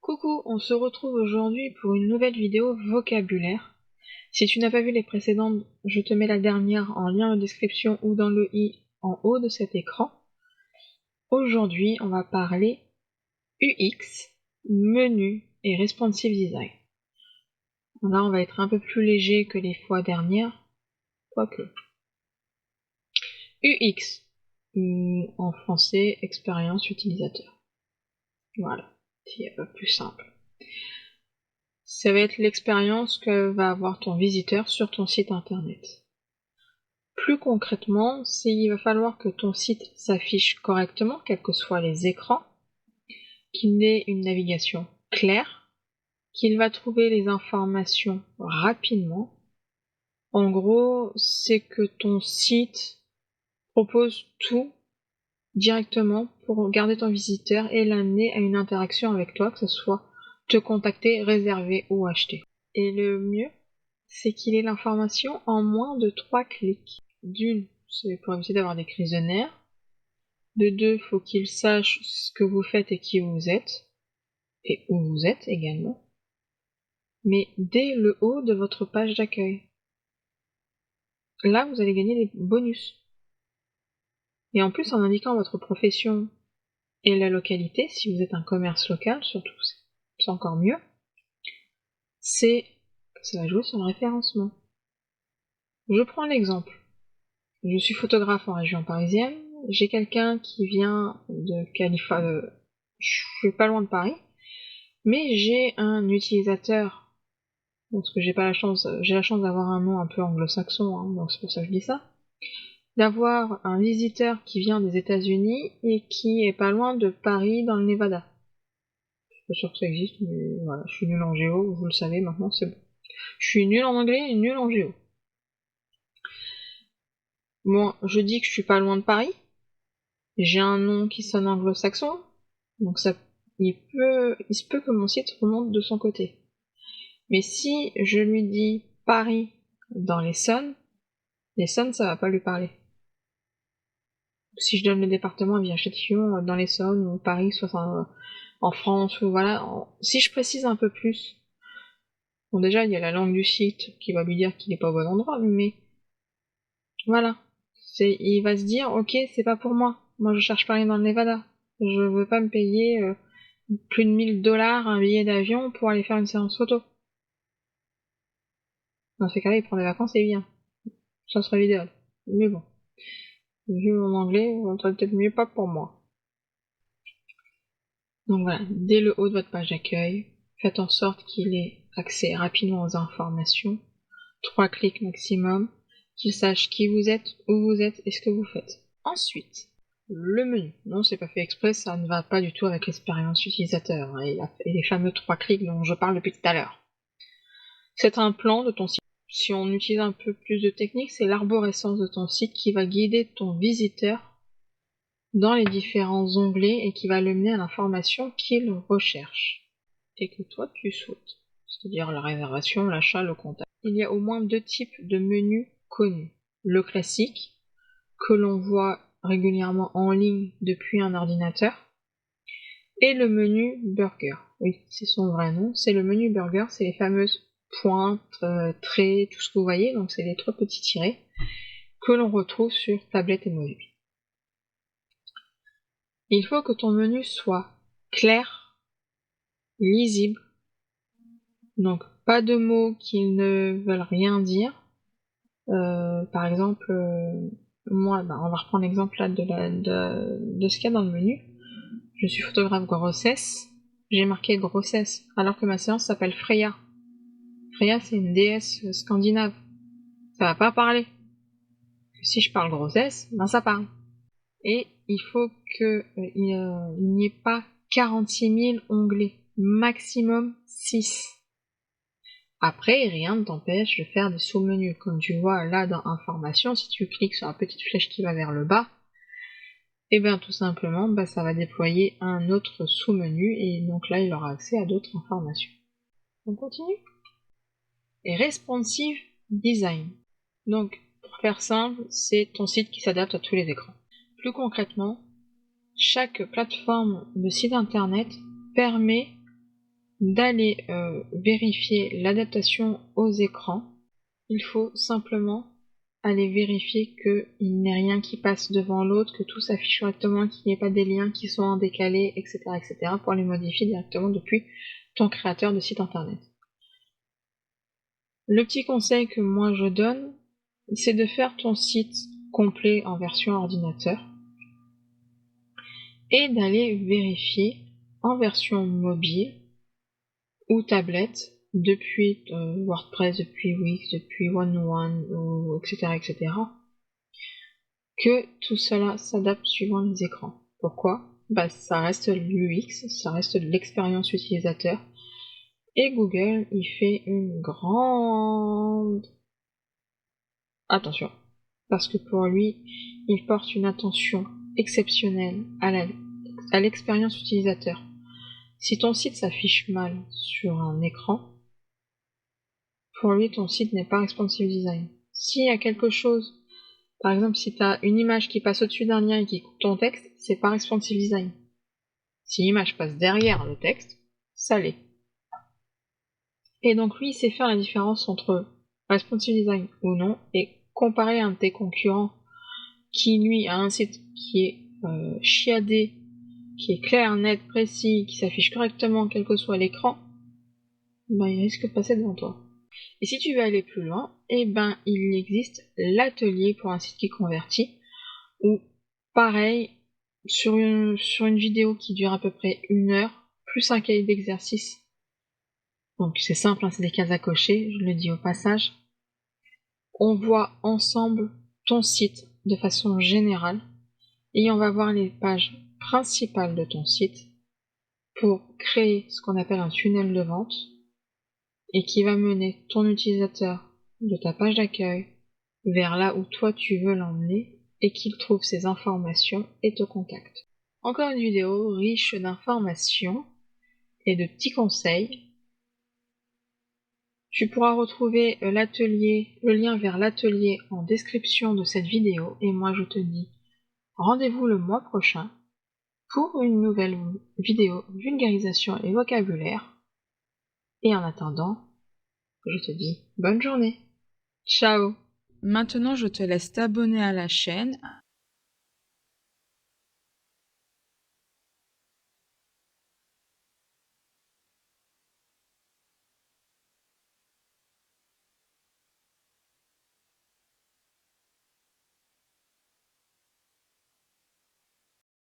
Coucou, on se retrouve aujourd'hui pour une nouvelle vidéo vocabulaire. Si tu n'as pas vu les précédentes, je te mets la dernière en lien en description ou dans le i en haut de cet écran. Aujourd'hui, on va parler UX, menu et responsive design. Là, on va être un peu plus léger que les fois dernières, quoique. UX, en français, expérience utilisateur. Voilà, c'est un peu plus simple. Ça va être l'expérience que va avoir ton visiteur sur ton site internet. Plus concrètement, il va falloir que ton site s'affiche correctement, quels que soient les écrans, qu'il ait une navigation claire, qu'il va trouver les informations rapidement. En gros, c'est que ton site propose tout directement pour garder ton visiteur et l'amener à une interaction avec toi, que ce soit te contacter, réserver ou acheter. Et le mieux, c'est qu'il ait l'information en moins de 3 clics. D'une, c'est pour éviter d'avoir des crises de nerfs. De deux, faut qu'il sache ce que vous faites et qui vous êtes, et où vous êtes également. Mais dès le haut de votre page d'accueil. Là, vous allez gagner des bonus. Et en plus, en indiquant votre profession et la localité, si vous êtes un commerce local, surtout, c'est encore mieux, ça va jouer sur le référencement. Je prends l'exemple. Je suis photographe en région parisienne, j'ai quelqu'un qui vient de Californie, je suis pas loin de Paris, mais j'ai un utilisateur, parce que j'ai la chance d'avoir un nom un peu anglo-saxon, hein, donc c'est pour ça que je dis ça, d'avoir un visiteur qui vient des États-Unis et qui est pas loin de Paris dans le Nevada. Je suis pas sûre que ça existe, mais voilà, je suis nulle en géo, vous le savez maintenant, c'est bon. Je suis nulle en anglais et nulle en géo. Bon, je dis que je suis pas loin de Paris, j'ai un nom qui sonne anglo-saxon, donc il se peut que mon site remonte de son côté. Mais si je lui dis Paris dans l'Essonne, ça va pas lui parler. Si je donne le département via Châtillon dans l'Essonne, ou Paris, soit en France, ou voilà, si je précise un peu plus, bon déjà il y a la langue du site qui va lui dire qu'il est pas au bon endroit, mais voilà. Il va se dire, ok, c'est pas pour moi. Moi je cherche Paris dans le Nevada. Je veux pas me payer plus de $1000 un billet d'avion pour aller faire une séance photo. Dans ces cas-là, il prend des vacances et il vient. Ça serait l'idéal. Mais bon. Vu mon anglais, ça serait peut-être mieux pas pour moi. Donc voilà, dès le haut de votre page d'accueil, faites en sorte qu'il ait accès rapidement aux informations. 3 clics maximum. Qu'il sache qui vous êtes, où vous êtes et ce que vous faites. Ensuite, le menu. Non, c'est pas fait exprès, ça ne va pas du tout avec l'expérience utilisateur et les fameux 3 clics dont je parle depuis tout à l'heure. C'est un plan de ton site. Si on utilise un peu plus de technique, c'est l'arborescence de ton site qui va guider ton visiteur dans les différents onglets et qui va le mener à l'information qu'il recherche et que toi tu souhaites, c'est-à-dire la réservation, l'achat, le contact. Il y a au moins 2 types de menus connus. Le classique, que l'on voit régulièrement en ligne depuis un ordinateur, et le menu burger. Oui, c'est son vrai nom, c'est le menu burger, c'est les fameuses pointes, traits, tout ce que vous voyez, donc c'est les 3 petits tirets que l'on retrouve sur tablette et mobile. Il faut que ton menu soit clair, lisible, donc pas de mots qui ne veulent rien dire. Par exemple, moi, on va reprendre l'exemple là de ce qu'il y a dans le menu. Je suis photographe grossesse, j'ai marqué grossesse, alors que ma séance s'appelle Freya. Freya, c'est une déesse scandinave. Ça va pas parler. Si je parle grossesse, ben ça parle. Et il faut qu'il n'y ait pas 46 000 onglets. Maximum 6. Après, rien ne t'empêche de faire des sous-menus. Comme tu vois là dans Information, si tu cliques sur la petite flèche qui va vers le bas, et bien tout simplement, ça va déployer un autre sous-menu et donc là, il aura accès à d'autres informations. On continue. Et Responsive Design. Donc, pour faire simple, c'est ton site qui s'adapte à tous les écrans. Plus concrètement, chaque plateforme de site internet permet d'aller vérifier l'adaptation aux écrans. Il faut simplement aller vérifier qu'il n'y ait rien qui passe devant l'autre, que tout s'affiche correctement, qu'il n'y ait pas des liens qui sont en décalé, etc., etc., pour les modifier directement depuis ton créateur de site internet. Le petit conseil que moi je donne, c'est de faire ton site complet en version ordinateur et d'aller vérifier en version mobile ou tablette depuis WordPress, depuis Wix, depuis One, etc., etc., que tout cela s'adapte suivant les écrans. Pourquoi ? Ça reste l'UX, ça reste l'expérience utilisateur. Et Google, il fait une grande attention. Parce que pour lui, il porte une attention exceptionnelle à l'expérience utilisateur. Si ton site s'affiche mal sur un écran, pour lui, ton site n'est pas responsive design. S'il y a quelque chose, par exemple, si tu as une image qui passe au-dessus d'un lien et qui coupe ton texte, c'est pas responsive design. Si l'image passe derrière le texte, ça l'est. Et donc lui, il sait faire la différence entre responsive design ou non, et comparer un de tes concurrents qui, lui, a un site qui est chiadé, qui est clair, net, précis, qui s'affiche correctement quel que soit l'écran, il risque de passer devant toi. Et si tu veux aller plus loin, il existe l'atelier pour un site qui convertit, où pareil, sur une vidéo qui dure à peu près 1 heure, plus un cahier d'exercice. Donc c'est simple, c'est des cases à cocher, je le dis au passage. On voit ensemble ton site de façon générale et on va voir les pages principales de ton site pour créer ce qu'on appelle un tunnel de vente et qui va mener ton utilisateur de ta page d'accueil vers là où toi tu veux l'emmener et qu'il trouve ses informations et te contacte. Encore une vidéo riche d'informations et de petits conseils. Tu pourras retrouver le lien vers l'atelier en description de cette vidéo et moi je te dis rendez-vous le mois prochain pour une nouvelle vidéo vulgarisation et vocabulaire. Et en attendant, je te dis bonne journée. Ciao. Maintenant, je te laisse t'abonner à la chaîne